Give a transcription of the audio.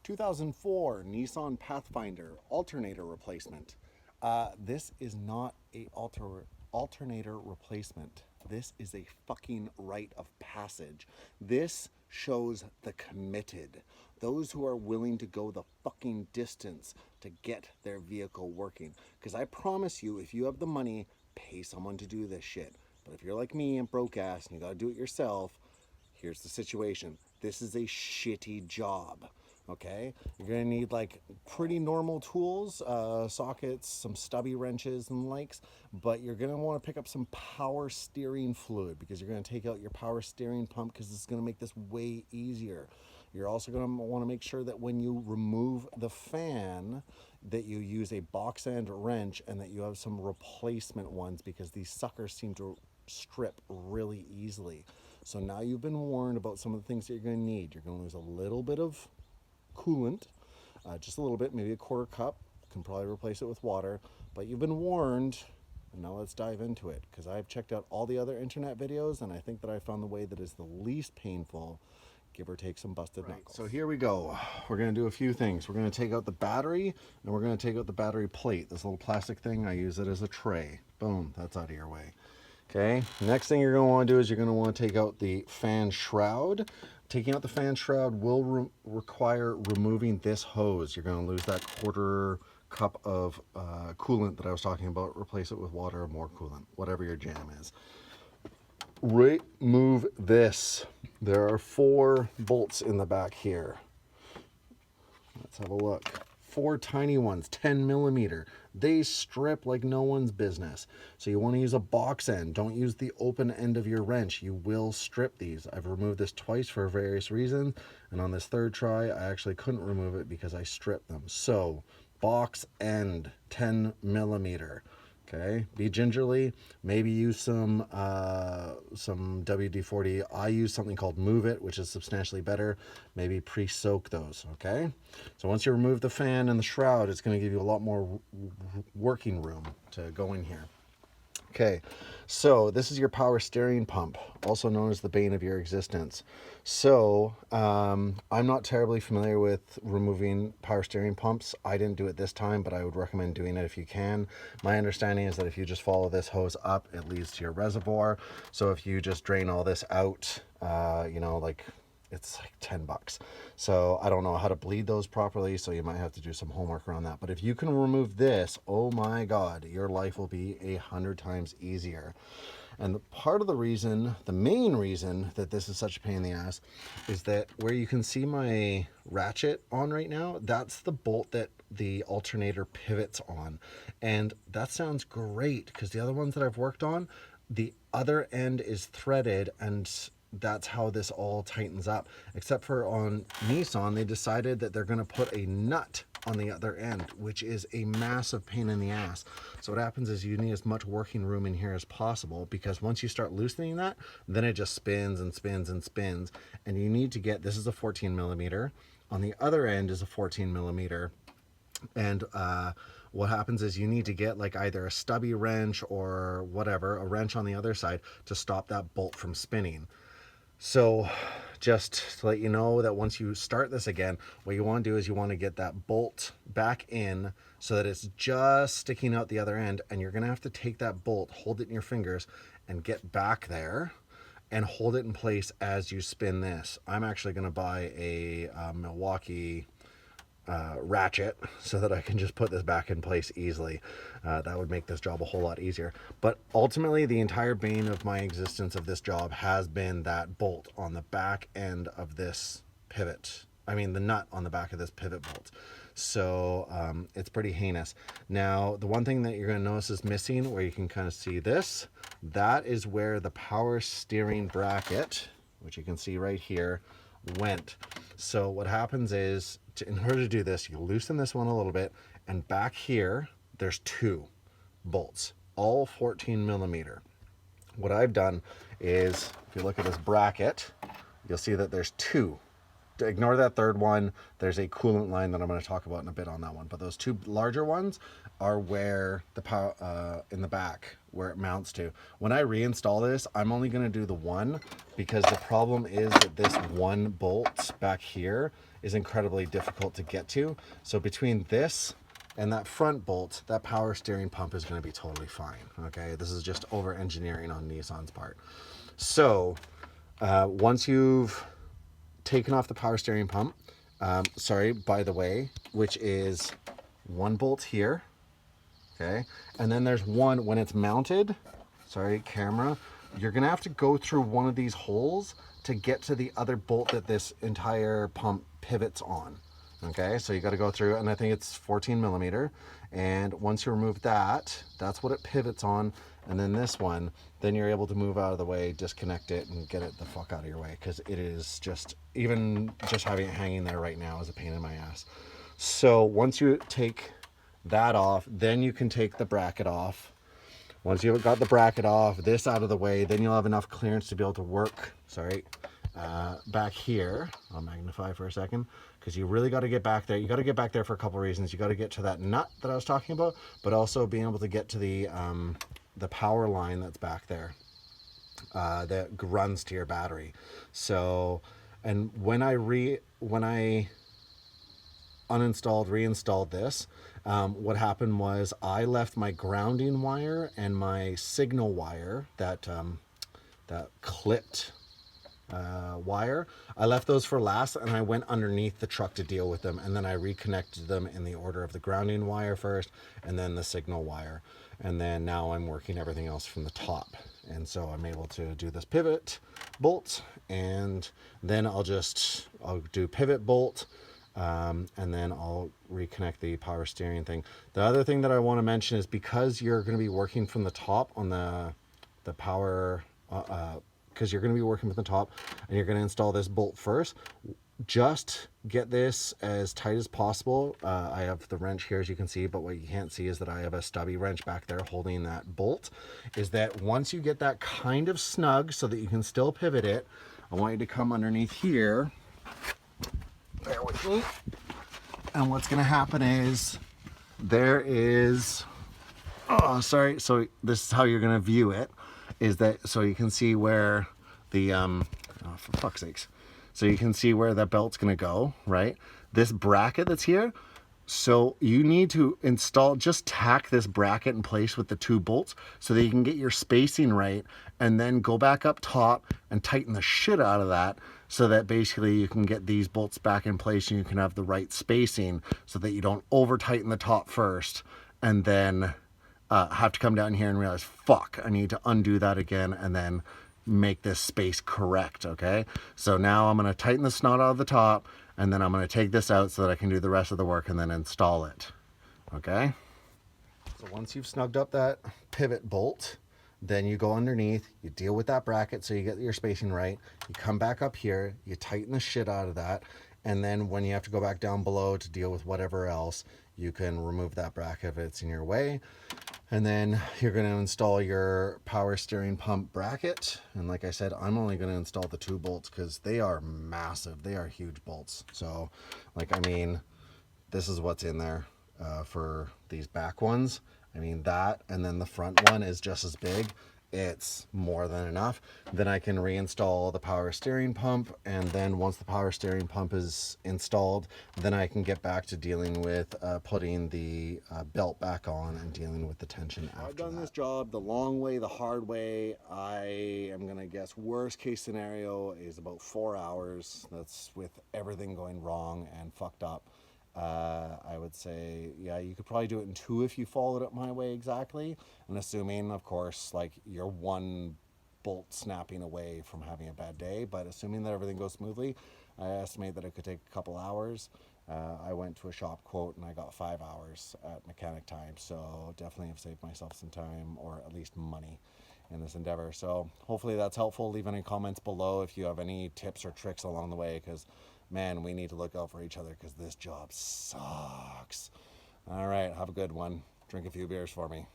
2004 Nissan Pathfinder alternator replacement. This is not a alternator replacement. This is a fucking rite of passage. This shows the committed, those who are willing to go the fucking distance to get their vehicle working. Because I promise you, if you have the money, pay someone to do this shit. But if you're like me and broke ass and you gotta do it yourself, here's the situation. This is a shitty job. Okay, you're gonna need like pretty normal tools, sockets, some stubby wrenches and likes, but you're gonna want to pick up some power steering fluid because you're gonna take out your power steering pump because it's gonna make this way easier. You're also gonna want to make sure that when you remove the fan that you use a box end wrench and that you have some replacement ones because these suckers seem to strip really easily. So now you've been warned about some of the things that you're gonna need. You're gonna lose a little bit of coolant, just a little bit, maybe a quarter cup. You can probably replace it with water, but you've been warned. And now let's dive into it, because I've checked out all the other internet videos and I think that I found the way that is the least painful, give or take some busted knuckles. So here we go. We're going to do a few things. We're going to take out the battery and we're going to take out the battery plate. This little plastic thing, I use it as a tray. Boom, that's out of your way. Okay, next thing you're going to want to do is you're going to want to take out the fan shroud. Taking out the fan shroud will require removing this hose. You're going to lose that quarter cup of coolant that I was talking about. Replace it with water or more coolant, whatever your jam is. Remove this. There are 4 bolts in the back here. Let's have a look. 4 tiny ones, 10 millimeter. They strip like no one's business. So you want to use a box end. Don't use the open end of your wrench. You will strip these. I've removed this twice for various reasons. And on this 3rd try, I actually couldn't remove it because I stripped them. So box end, 10 millimeter. Okay, be gingerly. Maybe use some WD-40. I use something called Moov-it, which is substantially better. Maybe pre-soak those. Okay, so once you remove the fan and the shroud, it's going to give you a lot more working room to go in here. Okay, so this is your power steering pump, also known as the bane of your existence. So I'm not terribly familiar with removing power steering pumps. I didn't do it this time, but I would recommend doing it if you can. My understanding is that if you just follow this hose up, it leads to your reservoir. So if you just drain all this out, you know, like it's like $10. So I don't know how to bleed those properly, so you might have to do some homework around that. But if you can remove this, oh my God, your life will be 100 times easier. And part of the reason, the main reason that this is such a pain in the ass is that where you can see my ratchet on right now, that's the bolt that the alternator pivots on. And that sounds great because the other ones that I've worked on, the other end is threaded and that's how this all tightens up. Except for on Nissan, they decided that they're going to put a nut on the other end, which is a massive pain in the ass. So what happens is you need as much working room in here as possible, because once you start loosening that, then it just spins and spins and spins. And you need to get, this is a 14 millimeter. On the other end is a 14 millimeter. And what happens is you need to get like either a stubby wrench or whatever, a wrench on the other side to stop that bolt from spinning. So just to let you know that once you start this again, what you want to do is you want to get that bolt back in so that it's just sticking out the other end, and you're going to have to take that bolt, hold it in your fingers and get back there and hold it in place as you spin this. I'm actually going to buy a Milwaukee ratchet so that I can just put this back in place easily. That would make this job a whole lot easier. But ultimately, the entire bane of my existence of this job has been that bolt on the back end of this pivot. I mean, the nut on the back of this pivot bolt. So it's pretty heinous. Now, the one thing that you're going to notice is missing, where you can kind of see this, that is where the power steering bracket, which you can see right here, went. So what happens is, in order to do this, you loosen this one a little bit, and back here there's 2 bolts, all 14 millimeter. What I've done is, if you look at this bracket, you'll see that there's 2. Ignore that 3rd one. There's a coolant line that I'm going to talk about in a bit on that one, but those 2 larger ones are where the power in the back, where it mounts to. When I reinstall this, I'm only going to do the one, because the problem is that this one bolt back here is incredibly difficult to get to. So between this and that front bolt, that power steering pump is going to be totally fine. Okay, this is just over engineering on Nissan's part. So once you've taken off the power steering pump, sorry, by the way, which is one bolt here, okay, and then there's one when it's mounted, sorry, camera, you're gonna have to go through one of these holes to get to the other bolt that this entire pump pivots on. Okay, so you got to go through, and I think it's 14 millimeter. And once you remove that, that's what it pivots on. And then this one, then you're able to move out of the way, disconnect it, and get it the fuck out of your way. Because it is just, even just having it hanging there right now is a pain in my ass. So once you take that off, then you can take the bracket off. Once you've got the bracket off, this out of the way, then you'll have enough clearance to be able to work, sorry, back here. I'll magnify for a second, because you really got to get back there. You got to get back there for a couple of reasons. You got to get to that nut that I was talking about, but also being able to get to the power line that's back there that runs to your battery. So, and when I uninstalled, reinstalled this, what happened was I left my grounding wire and my signal wire, that clipped wire, I left those for last, and I went underneath the truck to deal with them, and then I reconnected them in the order of the grounding wire first and then the signal wire, and then now I'm working everything else from the top. And so I'm able to do this pivot bolt, and then I'll do pivot bolt, and then I'll reconnect the power steering thing. The other thing that I want to mention is, because you're going to be working from the top on the power, because you're going to be working from the top and you're going to install this bolt first, just get this as tight as possible. I have the wrench here, as you can see, but what you can't see is that I have a stubby wrench back there holding that bolt. Is that once you get that kind of snug so that you can still pivot it, I want you to come underneath here. Bear with me. And what's going to happen is there is, oh, sorry. So this is how you're going to view it, is that, so you can see where the, oh, for fuck's sakes. So you can see where that belt's going to go, right? This bracket that's here. So you need to install, just tack this bracket in place with the two bolts so that you can get your spacing right, and then go back up top and tighten the shit out of that, so that basically you can get these bolts back in place and you can have the right spacing, so that you don't over tighten the top first and then have to come down here and realize, fuck, I need to undo that again and then make this space correct. Okay, so now I'm going to tighten the snot out of the top, and then I'm going to take this out so that I can do the rest of the work and then install it. Okay, so once you've snugged up that pivot bolt, then you go underneath, you deal with that bracket so you get your spacing right, you come back up here, you tighten the shit out of that, and then when you have to go back down below to deal with whatever else, you can remove that bracket if it's in your way. And then you're going to install your power steering pump bracket. And like I said, I'm only going to install the two bolts because they are massive. They are huge bolts. So, like, I mean, this is what's in there for these back ones. I mean, that, and then the front one is just as big. It's more than enough. Then I can reinstall the power steering pump, and then once the power steering pump is installed, then I can get back to dealing with putting the belt back on and dealing with the tension after that. I've done this job the long way, the hard way. I am gonna guess worst case scenario is about 4 hours. That's with everything going wrong and fucked up. I would say, yeah, you could probably do it in 2 if you followed it my way exactly. And assuming, of course, like, you're one bolt snapping away from having a bad day, but assuming that everything goes smoothly, I estimate that it could take a couple hours. I went to a shop quote and I got 5 hours at mechanic time. So definitely have saved myself some time, or at least money, in this endeavor. So hopefully that's helpful. Leave any comments below if you have any tips or tricks along the way, because man, we need to look out for each other because this job sucks. All right, have a good one. Drink a few beers for me.